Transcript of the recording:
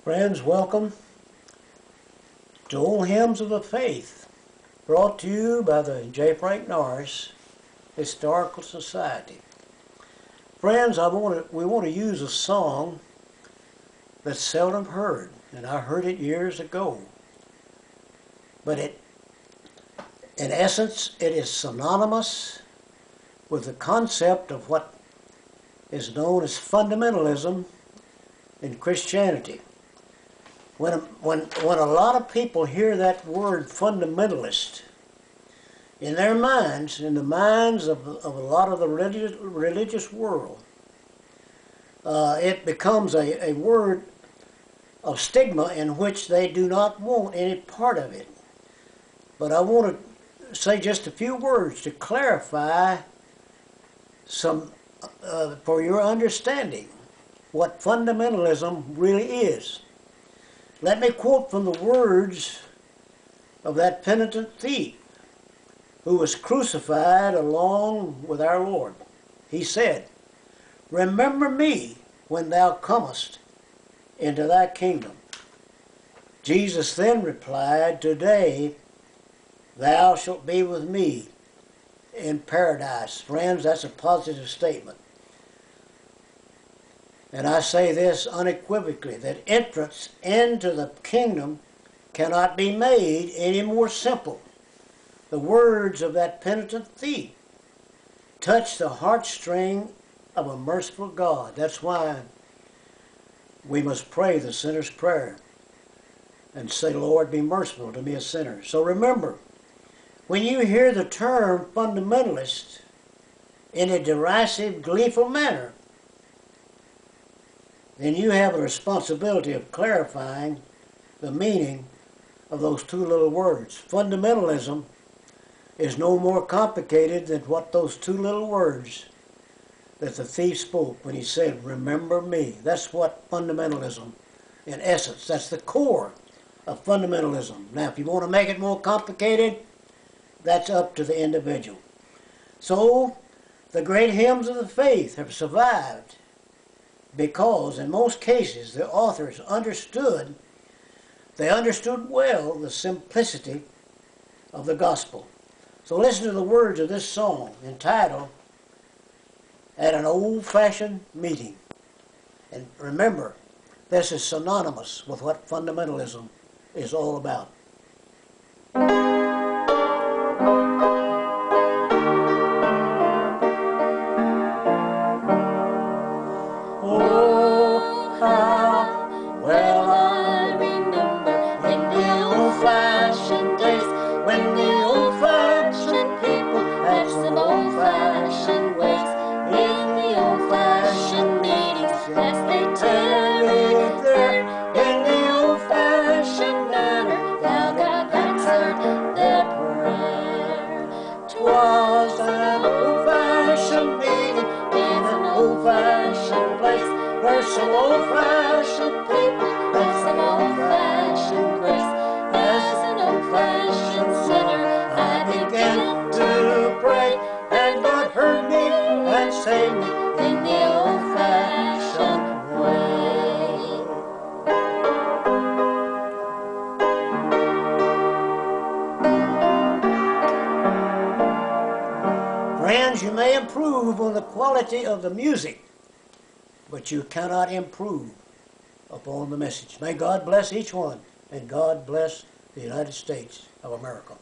Friends, welcome to Old Hymns of the Faith, brought to you by the J. Frank Norris Historical Society. Friends, we want to use a song that's seldom heard, and I heard it years ago. But in essence, it is synonymous with the concept of what is known as fundamentalism in Christianity. When a lot of people hear that word fundamentalist, in their minds, in the minds of a lot of the religious world, it becomes a word of stigma in which they do not want any part of it. But I want to say just a few words to clarify some for your understanding what fundamentalism really is. Let me quote from the words of that penitent thief who was crucified along with our Lord. He said, "Remember me when thou comest into thy kingdom." Jesus then replied, "Today thou shalt be with me in paradise." Friends, that's a positive statement. And I say this unequivocally, that entrance into the kingdom cannot be made any more simple. The words of that penitent thief touch the heartstring of a merciful God. That's why we must pray the sinner's prayer and say, "Lord, be merciful to me, a sinner." So remember, when you hear the term fundamentalist in a derisive, gleeful manner, then you have a responsibility of clarifying the meaning of those two little words. Fundamentalism is no more complicated than what those two little words that the thief spoke when he said, "Remember me." That's what fundamentalism, in essence, that's the core of fundamentalism. Now, if you want to make it more complicated, that's up to the individual. So, the great hymns of the faith have survived because, in most cases, the authors understood well the simplicity of the gospel. So listen to the words of this song entitled, "At an Old-Fashioned Meeting." And remember, this is synonymous with what fundamentalism is all about. Oh, how well I remember in the old-fashioned days when the old-fashioned people had some old-fashioned ways. In the old-fashioned meetings as they tarried there, in the old-fashioned manner, thou God answered their prayer. 'Twas an old-fashioned meeting in an old-fashioned place, where some old-fashioned people had some old-fashioned grace. As an old-fashioned sinner, I began to pray, and God heard me and saved me in the old-fashioned way. Friends, you may improve on the quality of the music, but you cannot improve upon the message. May God bless each one, and God bless the United States of America.